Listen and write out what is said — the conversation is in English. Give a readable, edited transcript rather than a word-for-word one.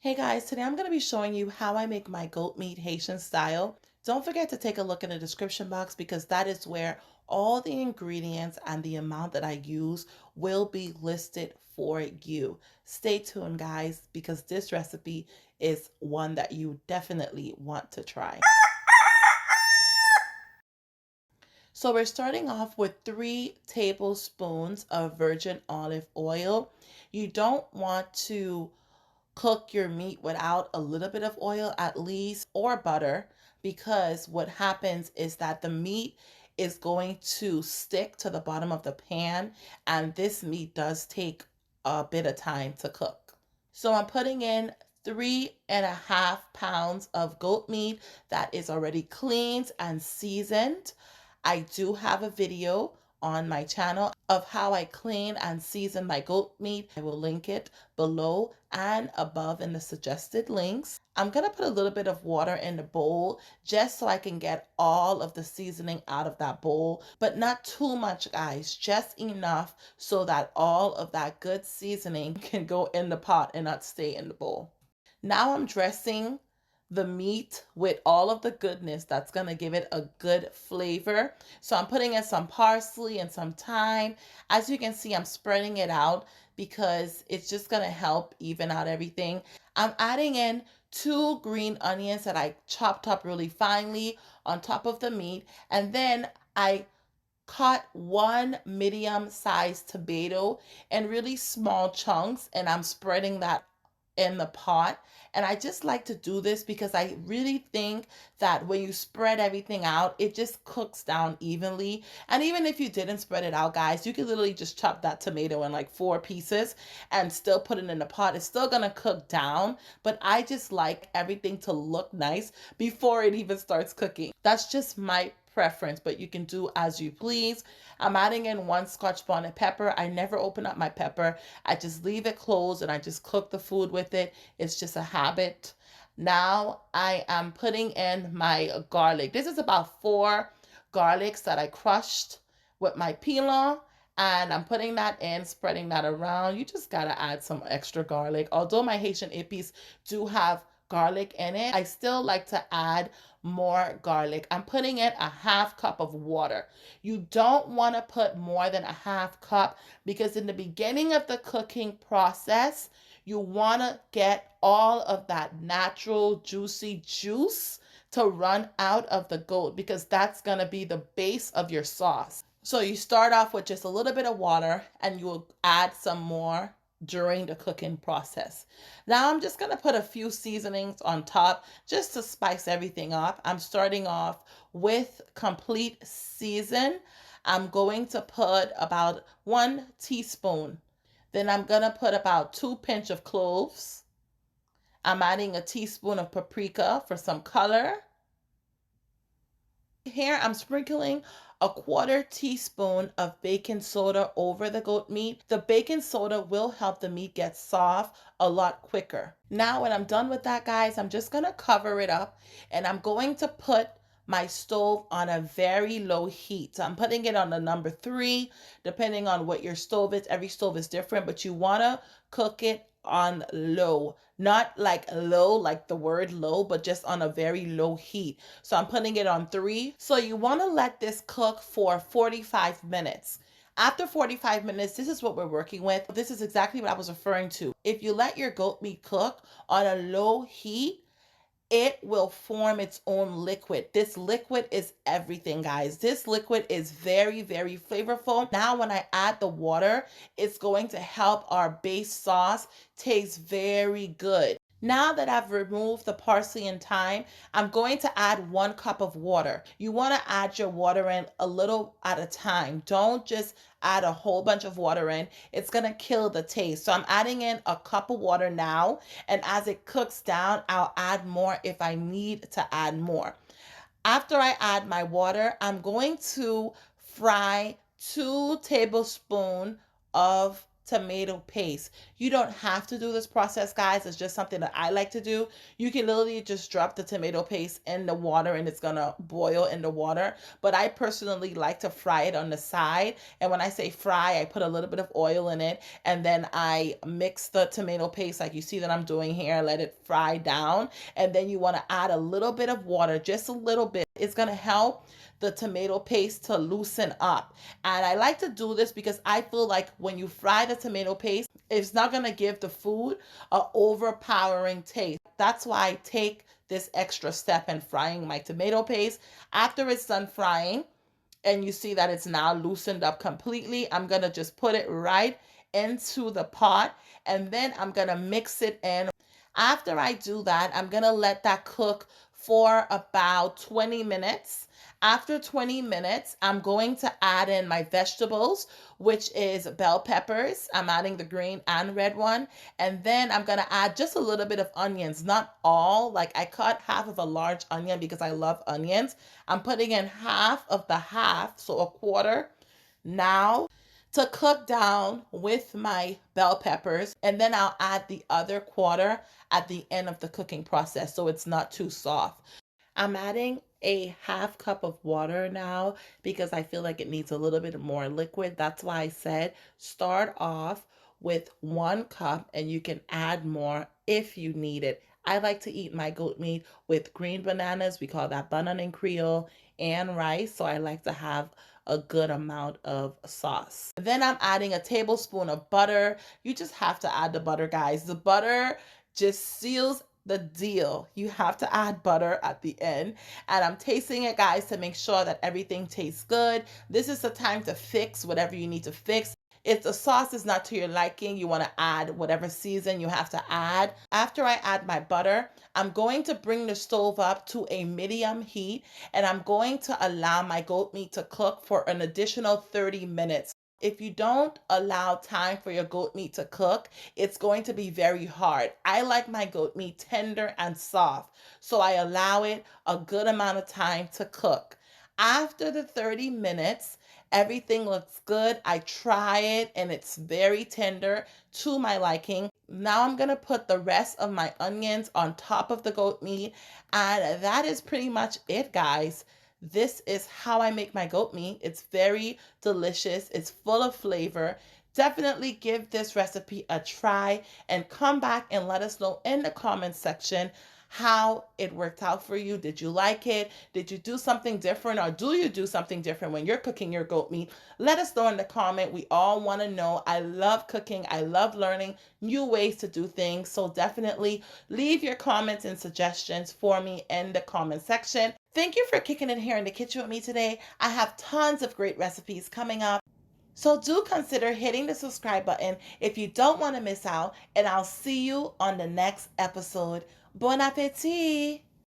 Hey guys, today I'm going to be showing you how I make my goat meat Haitian style. Don't forget to take a look in the description box because that is where all the ingredients and the amount that I use will be listed for you. Stay tuned guys because this recipe is one that you definitely want to try. So we're starting off with 3 tablespoons of virgin olive oil. You don't want to cook your meat without a little bit of oil at least, or butter, because what happens is that the meat is going to stick to the bottom of the pan, and this meat does take a bit of time to cook. So I'm putting in 3.5 pounds of goat meat that is already cleaned and seasoned. I do have a video on my channel of how I clean and season my goat meat. I will link it below and above in the suggested links. I'm going to put a little bit of water in the bowl just so I can get all of the seasoning out of that bowl, but not too much guys, just enough so that all of that good seasoning can go in the pot and not stay in the bowl. Now I'm dressing the meat with all of the goodness that's going to give it a good flavor. So I'm putting in some parsley and some thyme. As you can see, I'm spreading it out because it's just going to help even out everything. I'm adding in 2 green onions that I chopped up really finely on top of the meat. And then I cut 1 medium-sized tomato in really small chunks, and I'm spreading that in the pot. And I just like to do this because I really think that when you spread everything out, it just cooks down evenly. And even if you didn't spread it out, guys, you could literally just chop that tomato in like 4 pieces and still put it in the pot. It's still gonna cook down, but I just like everything to look nice before it even starts cooking. That's just my preference, but you can do as you please. I'm adding in 1 Scotch bonnet pepper. I never open up my pepper. I just leave it closed and I just cook the food with it. It's just a habit. Now I am putting in my garlic. This is about 4 garlics that I crushed with my pilon. And I'm putting that in, spreading that around. You just gotta add some extra garlic. Although my Haitian ippies do have garlic in it, I still like to add more garlic. I'm putting in a 1/2 cup of water. You don't want to put more than a 1/2 cup because in the beginning of the cooking process, you want to get all of that natural juicy juice to run out of the goat because that's going to be the base of your sauce. So you start off with just a little bit of water and you will add some more during the cooking process. Now I'm just going to put a few seasonings on top just to spice everything up. I'm starting off with complete season. I'm going to put about 1 teaspoon. Then I'm going to put about 2 pinch of cloves. I'm adding a teaspoon of paprika for some color. Here I'm sprinkling a 1/4 teaspoon of baking soda over the goat meat. The baking soda will help the meat get soft a lot quicker. Now when I'm done with that guys, I'm just gonna cover it up and I'm going to put my stove on a very low heat. So I'm putting it on the number 3, depending on what your stove is. Every stove is different, but you wanna cook it on low, not like low, like the word low, but just on a very low heat. So I'm putting it on 3. So you want to let this cook for 45 minutes. After 45 minutes, this is what we're working with. This is exactly what I was referring to. If you let your goat meat cook on a low heat, it will form its own liquid. This liquid is everything, guys. This liquid is very, very flavorful. Now, when I add the water, it's going to help our base sauce taste very good. Now that I've removed the parsley and thyme, I'm going to add 1 cup of water. You want to add your water in a little at a time. Don't just add a whole bunch of water in. It's going to kill the taste. So I'm adding in a cup of water now, and as it cooks down, I'll add more if I need to add more. After I add my water, I'm going to fry 2 tablespoons of tomato paste. You don't have to do this process, guys. It's just something that I like to do. You can literally just drop the tomato paste in the water and it's gonna boil in the water. But I personally like to fry it on the side. And when I say fry, I put a little bit of oil in it and then I mix the tomato paste like you see that I'm doing here, let it fry down. And then you wanna add a little bit of water, just a little bit. It's gonna help the tomato paste to loosen up. And I like to do this because I feel like when you fry the tomato paste, it's not going to give the food a overpowering taste. That's why I take this extra step in frying my tomato paste. After it's done frying and you see that it's now loosened up completely, I'm going to just put it right into the pot and then I'm going to mix it in. After I do that, I'm going to let that cook for about 20 minutes. After 20 minutes, I'm going to add in my vegetables, which is bell peppers. I'm adding the green and red one. And then I'm going to add just a little bit of onions, not all. Like I cut half of a large onion because I love onions. I'm putting in half of the half, so a quarter. Now, to cook down with my bell peppers, and then I'll add the other quarter at the end of the cooking process so it's not too soft. I'm adding a half cup of water now because I feel like it needs a little bit more liquid. That's why I said start off with 1 cup and you can add more if you need it. I like to eat my goat meat with green bananas. We call that banana in Creole, and rice. So I like to have a good amount of sauce. Then I'm adding a tablespoon of butter. You just have to add the butter, guys. The butter just seals the deal. You have to add butter at the end. And I'm tasting it, guys, to make sure that everything tastes good. This is the time to fix whatever you need to fix. If the sauce is not to your liking, you want to add whatever season you have to add. After I add my butter, I'm going to bring the stove up to a medium heat and I'm going to allow my goat meat to cook for an additional 30 minutes. If you don't allow time for your goat meat to cook, it's going to be very hard. I like my goat meat tender and soft, so I allow it a good amount of time to cook. After the 30 minutes, everything looks good. I try it and it's very tender to my liking. Now I'm going to put the rest of my onions on top of the goat meat, and that is pretty much it, guys. This is how I make my goat meat. It's very delicious. It's full of flavor. Definitely give this recipe a try and come back and let us know in the comments section how it worked out for you. Did you like it? Did you do something different, or do you do something different when you're cooking your goat meat? Let us know in the comment. We all want to know. I love cooking. I love learning new ways to do things. So definitely leave your comments and suggestions for me in the comment section. Thank you for kicking it here in the kitchen with me today. I have tons of great recipes coming up. So do consider hitting the subscribe button if you don't want to miss out, and I'll see you on the next episode. Bon appetit!